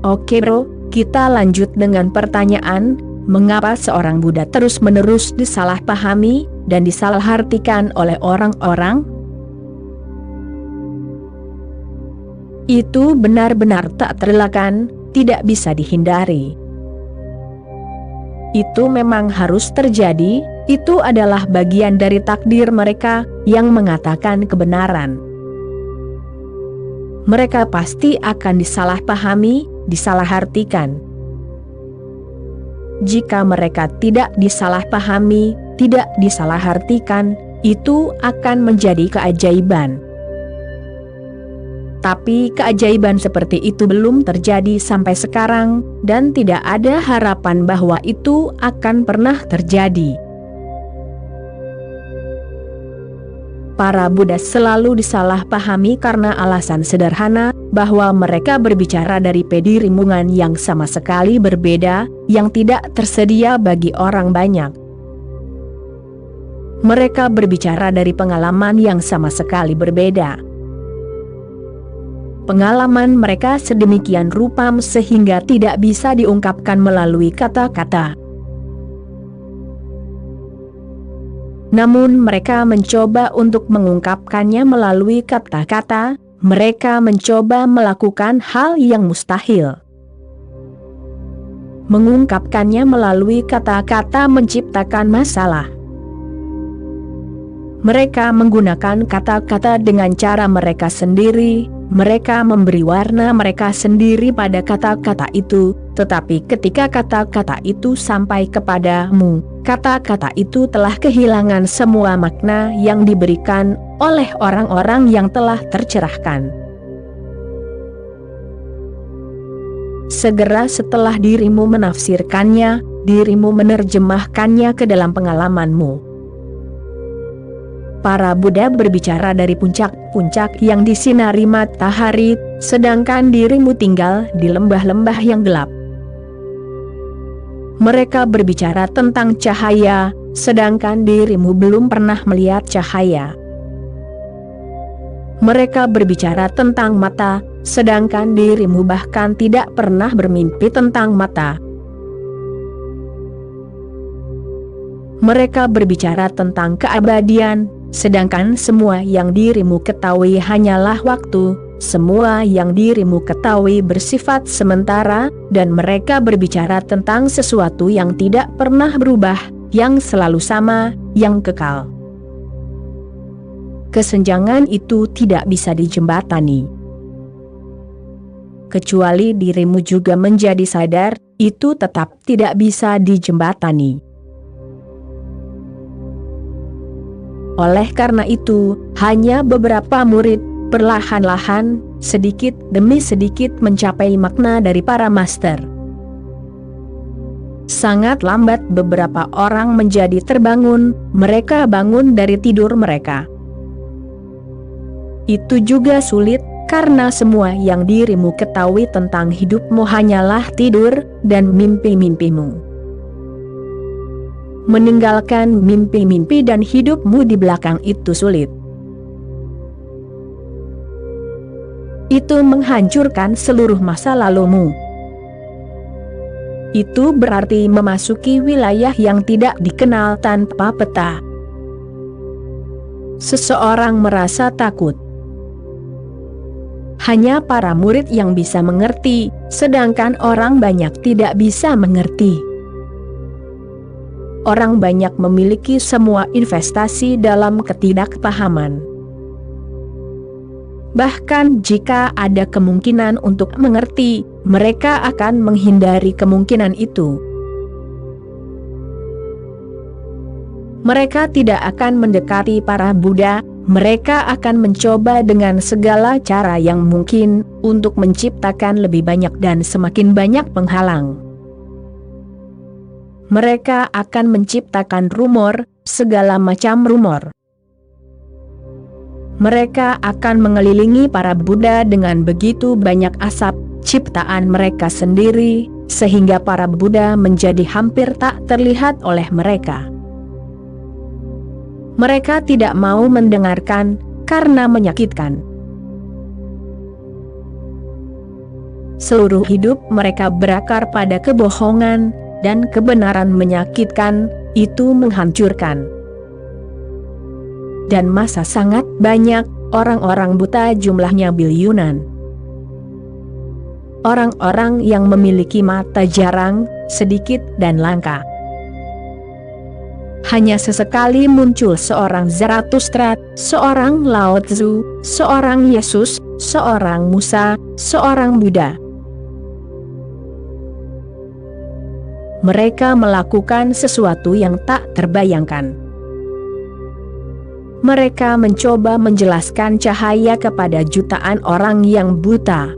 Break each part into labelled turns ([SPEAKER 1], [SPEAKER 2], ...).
[SPEAKER 1] Oke bro, kita lanjut dengan pertanyaan, mengapa seorang Buddha terus-menerus disalahpahami dan disalahartikan oleh orang-orang? Itu benar-benar tak terelakkan, tidak bisa dihindari. Itu memang harus terjadi, itu adalah bagian dari takdir mereka yang mengatakan kebenaran. Mereka pasti akan disalahpahami, disalahartikan. Jika mereka tidak disalahpahami, tidak disalahartikan, itu akan menjadi keajaiban. Tapi keajaiban seperti itu belum terjadi sampai sekarang, dan tidak ada harapan bahwa itu akan pernah terjadi. Para Buddha selalu disalahpahami karena alasan sederhana, bahwa mereka berbicara dari pedirimungan yang sama sekali berbeda, yang tidak tersedia bagi orang banyak. Mereka berbicara dari pengalaman yang sama sekali berbeda. Pengalaman mereka sedemikian rupa sehingga tidak bisa diungkapkan melalui kata-kata. Namun mereka mencoba untuk mengungkapkannya melalui kata-kata, mereka mencoba melakukan hal yang mustahil. Mengungkapkannya melalui kata-kata menciptakan masalah. Mereka menggunakan kata-kata dengan cara mereka sendiri, mereka memberi warna mereka sendiri pada kata-kata itu, tetapi ketika kata-kata itu sampai kepadamu, kata-kata itu telah kehilangan semua makna yang diberikan oleh orang-orang yang telah tercerahkan. Segera setelah dirimu menafsirkannya, dirimu menerjemahkannya ke dalam pengalamanmu. Para Buddha berbicara dari puncak-puncak yang disinari matahari, sedangkan dirimu tinggal di lembah-lembah yang gelap. Mereka berbicara tentang cahaya, sedangkan dirimu belum pernah melihat cahaya. Mereka berbicara tentang mata, sedangkan dirimu bahkan tidak pernah bermimpi tentang mata. Mereka berbicara tentang keabadian, sedangkan semua yang dirimu ketahui hanyalah waktu, semua yang dirimu ketahui bersifat sementara, dan mereka berbicara tentang sesuatu yang tidak pernah berubah, yang selalu sama, yang kekal. Kesenjangan itu tidak bisa dijembatani. Kecuali dirimu juga menjadi sadar, itu tetap tidak bisa dijembatani. Oleh karena itu, hanya beberapa murid, perlahan-lahan, sedikit demi sedikit mencapai makna dari para master. Sangat lambat beberapa orang menjadi terbangun, mereka bangun dari tidur mereka. Itu juga sulit, karena semua yang dirimu ketahui tentang hidupmu hanyalah tidur dan mimpi-mimpimu. Meninggalkan mimpi-mimpi dan hidupmu di belakang itu sulit. Itu menghancurkan seluruh masa lalumu. Itu berarti memasuki wilayah yang tidak dikenal tanpa peta. Seseorang merasa takut. Hanya para murid yang bisa mengerti, sedangkan orang banyak tidak bisa mengerti. Orang banyak memiliki semua investasi dalam ketidakpahaman. Bahkan jika ada kemungkinan untuk mengerti, mereka akan menghindari kemungkinan itu. Mereka tidak akan mendekati para Buddha, mereka akan mencoba dengan segala cara yang mungkin untuk menciptakan lebih banyak dan semakin banyak penghalang. Mereka akan menciptakan rumor, segala macam rumor. Mereka akan mengelilingi para Buddha dengan begitu banyak asap, ciptaan mereka sendiri, sehingga para Buddha menjadi hampir tak terlihat oleh mereka. Mereka tidak mau mendengarkan, karena menyakitkan. seluruh hidup mereka berakar pada kebohongan, dan kebenaran menyakitkan, itu menghancurkan. Dan masa sangat banyak, orang-orang buta jumlahnya biliunan. Orang-orang yang memiliki mata jarang, sedikit dan langka. Hanya sesekali muncul seorang Zarathustra, seorang Lao Tzu, seorang Yesus, seorang Musa, seorang Buddha. Mereka melakukan sesuatu yang tak terbayangkan. Mereka mencoba menjelaskan cahaya kepada jutaan orang yang buta.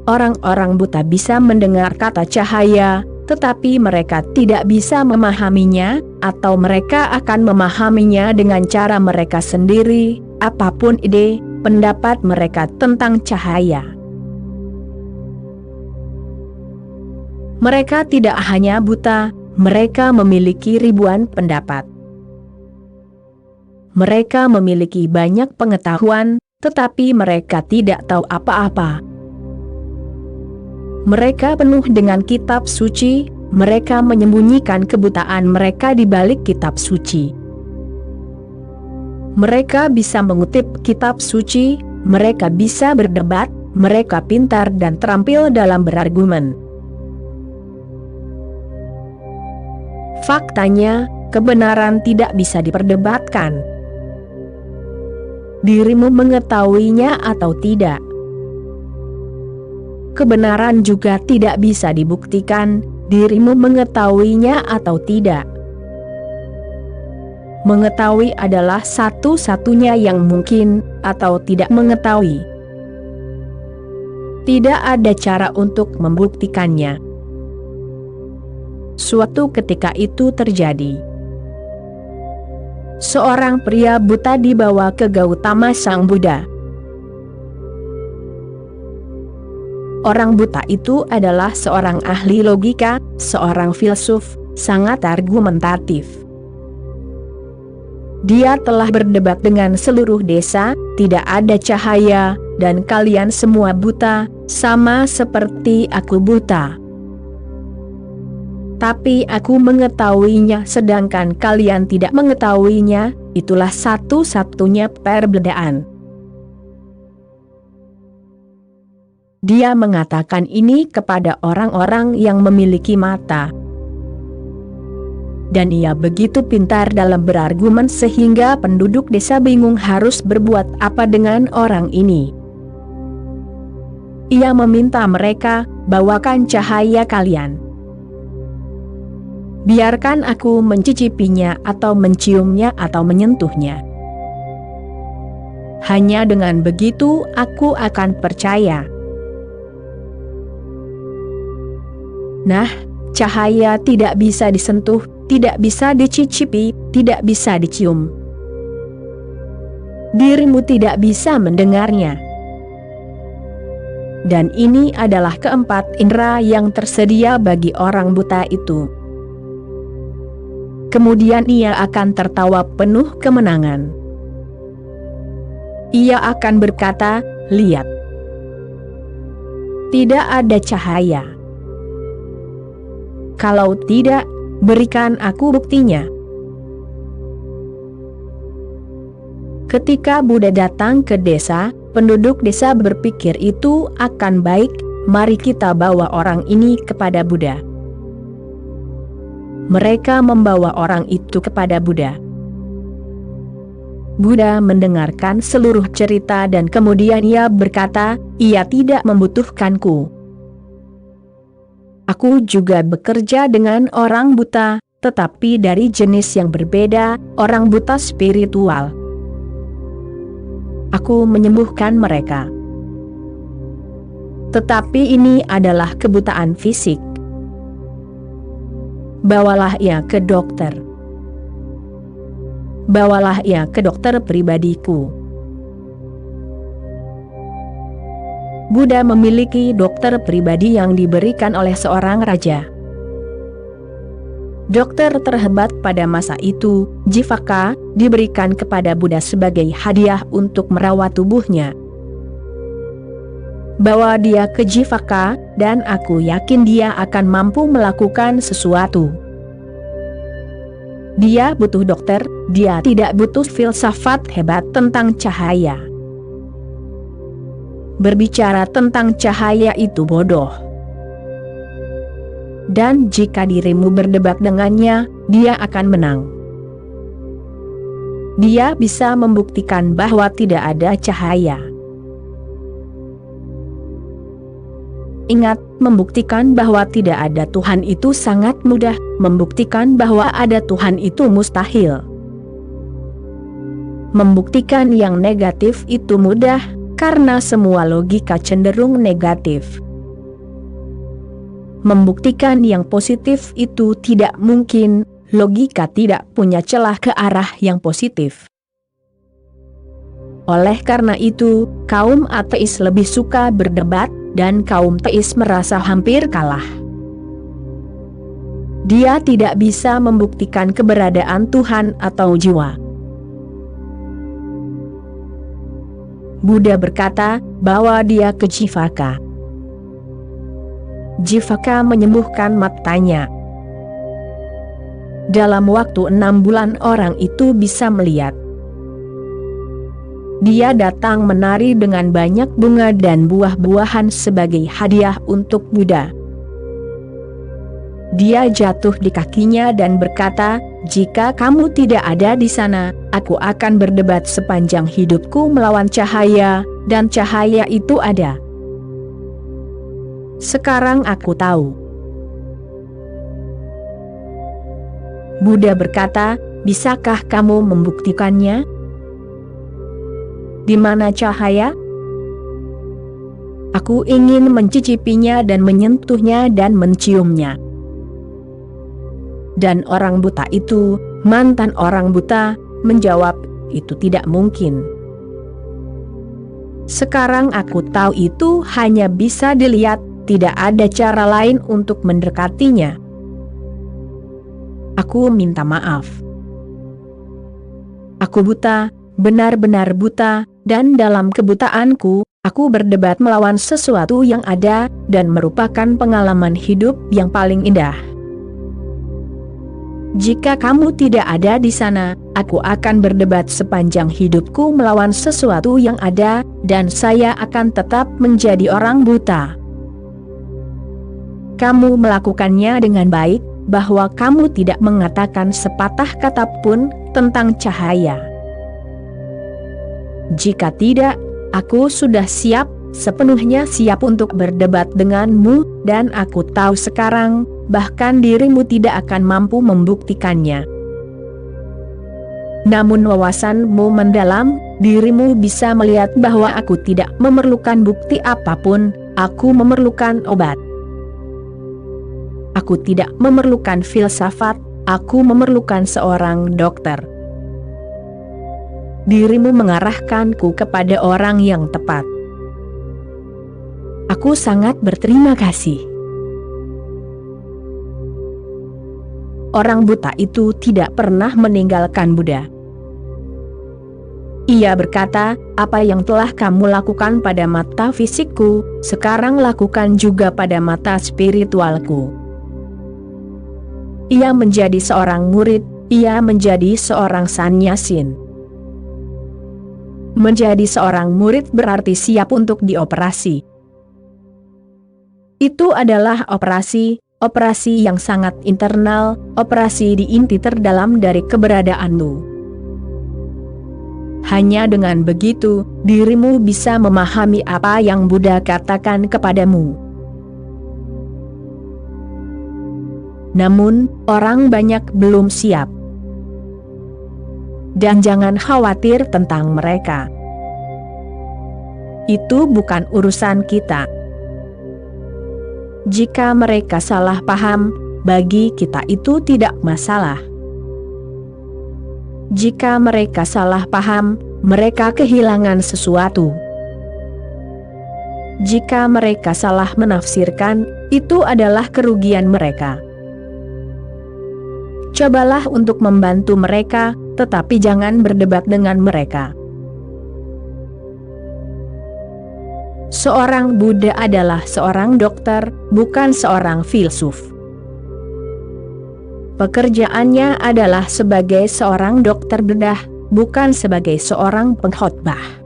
[SPEAKER 1] Orang-orang buta bisa mendengar kata cahaya, tetapi mereka tidak bisa memahaminya, atau mereka akan memahaminya dengan cara mereka sendiri, apapun ide, pendapat mereka tentang cahaya. Mereka tidak hanya buta, mereka memiliki ribuan pendapat. Mereka memiliki banyak pengetahuan, tetapi mereka tidak tahu apa-apa. Mereka penuh dengan kitab suci, mereka menyembunyikan kebutaan mereka di balik kitab suci. Mereka bisa mengutip kitab suci, mereka bisa berdebat, mereka pintar dan terampil dalam berargumen. Faktanya, kebenaran tidak bisa diperdebatkan. Dirimu mengetahuinya atau tidak. Kebenaran juga tidak bisa dibuktikan, dirimu mengetahuinya atau tidak. Mengetahui adalah satu-satunya yang mungkin, atau tidak mengetahui. Tidak ada cara untuk membuktikannya. Suatu ketika itu terjadi. Seorang pria buta dibawa ke Gautama Sang Buddha. Orang buta itu adalah seorang ahli logika, seorang filsuf, sangat argumentatif. Dia telah berdebat dengan seluruh desa, tidak ada cahaya, dan kalian semua buta, sama seperti aku buta. Tapi aku mengetahuinya sedangkan kalian tidak mengetahuinya, itulah satu-satunya perbedaan. Dia mengatakan ini kepada orang-orang yang memiliki mata. Dan ia begitu pintar dalam berargumen sehingga penduduk desa bingung harus berbuat apa dengan orang ini. Ia meminta mereka, bawakan cahaya kalian. Biarkan aku mencicipinya atau menciumnya atau menyentuhnya. Hanya dengan begitu aku akan percaya. Nah, cahaya tidak bisa disentuh, tidak bisa dicicipi, tidak bisa dicium. Dirimu tidak bisa mendengarnya. Dan ini adalah keempat indera yang tersedia bagi orang buta itu. Kemudian ia akan tertawa penuh kemenangan. Ia akan berkata, lihat. Tidak ada cahaya. Kalau tidak, berikan aku buktinya. Ketika Buddha datang ke desa, penduduk desa berpikir itu akan baik, mari kita bawa orang ini kepada Buddha. Mereka membawa orang itu kepada Buddha. Buddha mendengarkan seluruh cerita dan kemudian ia berkata, ia tidak membutuhkanku. Aku juga bekerja dengan orang buta, tetapi dari jenis yang berbeda, orang buta spiritual. Aku menyembuhkan mereka. Tetapi ini adalah kebutaan fisik. Bawalah ia ke dokter. Bawalah ia ke dokter pribadiku. Buddha memiliki dokter pribadi yang diberikan oleh seorang raja. Dokter terhebat pada masa itu, Jivaka, diberikan kepada Buddha sebagai hadiah untuk merawat tubuhnya. bawa dia ke Jivaka, dan aku yakin dia akan mampu melakukan sesuatu. Dia butuh dokter, dia tidak butuh filsafat hebat tentang cahaya. Berbicara tentang cahaya itu bodoh. Dan jika dirimu berdebat dengannya, dia akan menang. Dia bisa membuktikan bahwa tidak ada cahaya. Ingat, membuktikan bahwa tidak ada Tuhan itu sangat mudah, membuktikan bahwa ada Tuhan itu mustahil. Membuktikan yang negatif itu mudah, karena semua logika cenderung negatif. Membuktikan yang positif itu tidak mungkin, logika tidak punya celah ke arah yang positif. Oleh karena itu, kaum ateis lebih suka berdebat, dan kaum teis merasa hampir kalah. Dia tidak bisa membuktikan keberadaan Tuhan atau jiwa. Buddha berkata, bawa dia ke Jivaka. Jivaka menyembuhkan matanya. Dalam waktu 6 bulan orang itu bisa melihat. Dia datang menari dengan banyak bunga dan buah-buahan sebagai hadiah untuk Buddha. Dia jatuh di kakinya dan berkata, jika kamu tidak ada di sana, aku akan berdebat sepanjang hidupku melawan cahaya, dan cahaya itu ada. Sekarang aku tahu. Buddha berkata, bisakah kamu membuktikannya? Di mana cahaya? Aku ingin mencicipinya dan menyentuhnya dan menciumnya. Dan orang buta itu, mantan orang buta, menjawab, itu tidak mungkin. Sekarang aku tahu itu hanya bisa dilihat, tidak ada cara lain untuk mendekatinya. Aku minta maaf. Aku buta, benar-benar buta, dan dalam kebutaanku, aku berdebat melawan sesuatu yang ada, dan merupakan pengalaman hidup yang paling indah. Jika kamu tidak ada di sana, aku akan berdebat sepanjang hidupku melawan sesuatu yang ada, dan saya akan tetap menjadi orang buta. Kamu melakukannya dengan baik, bahwa kamu tidak mengatakan sepatah kata pun tentang cahaya. Jika tidak, aku sudah siap, sepenuhnya siap untuk berdebat denganmu, dan aku tahu sekarang, bahkan dirimu tidak akan mampu membuktikannya. Namun wawasanmu mendalam, dirimu bisa melihat bahwa aku tidak memerlukan bukti apapun, aku memerlukan obat. Aku tidak memerlukan filsafat, aku memerlukan seorang dokter. Dirimu mengarahkanku kepada orang yang tepat. Aku sangat berterima kasih. Orang buta itu tidak pernah meninggalkan Buddha. Ia berkata, apa yang telah kamu lakukan pada mata fisikku, sekarang lakukan juga pada mata spiritualku. Ia menjadi seorang murid, ia menjadi seorang sannyasin. Menjadi seorang murid berarti siap untuk dioperasi. Itu adalah operasi yang sangat internal, operasi di inti terdalam dari keberadaanmu. Hanya dengan begitu, dirimu bisa memahami apa yang Buddha katakan kepadamu. Namun, orang banyak belum siap. Dan jangan khawatir tentang mereka. Itu bukan urusan kita. Jika mereka salah paham, bagi kita itu tidak masalah. Jika mereka salah paham, mereka kehilangan sesuatu. Jika mereka salah menafsirkan, itu adalah kerugian mereka. Cobalah untuk membantu mereka, tetapi jangan berdebat dengan mereka. Seorang Buddha adalah seorang dokter, bukan seorang filsuf. Pekerjaannya adalah sebagai seorang dokter bedah, bukan sebagai seorang pengkhotbah.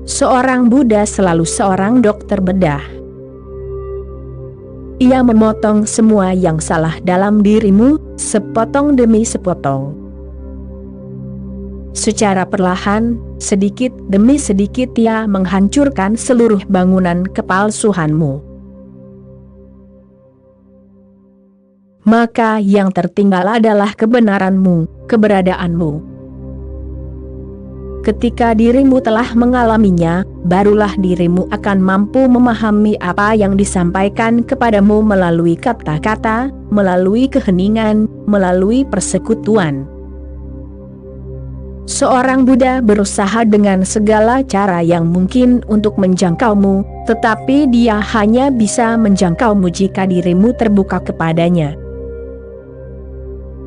[SPEAKER 1] Seorang Buddha selalu seorang dokter bedah. Ia memotong semua yang salah dalam dirimu, sepotong demi sepotong. Secara perlahan, sedikit demi sedikit ia menghancurkan seluruh bangunan kepalsuanmu. Maka yang tertinggal adalah kebenaranmu, keberadaanmu. Ketika dirimu telah mengalaminya, barulah dirimu akan mampu memahami apa yang disampaikan kepadamu melalui kata-kata, melalui keheningan, melalui persekutuan. Seorang Buddha berusaha dengan segala cara yang mungkin untuk menjangkaumu, tetapi dia hanya bisa menjangkaumu jika dirimu terbuka kepadanya.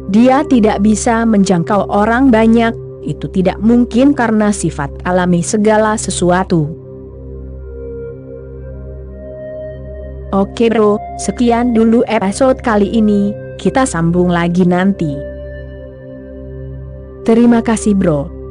[SPEAKER 1] Dia tidak bisa menjangkau orang banyak, itu tidak mungkin karena sifat alami segala sesuatu. Oke bro, sekian dulu episode kali ini, kita sambung lagi nanti. Terima kasih bro.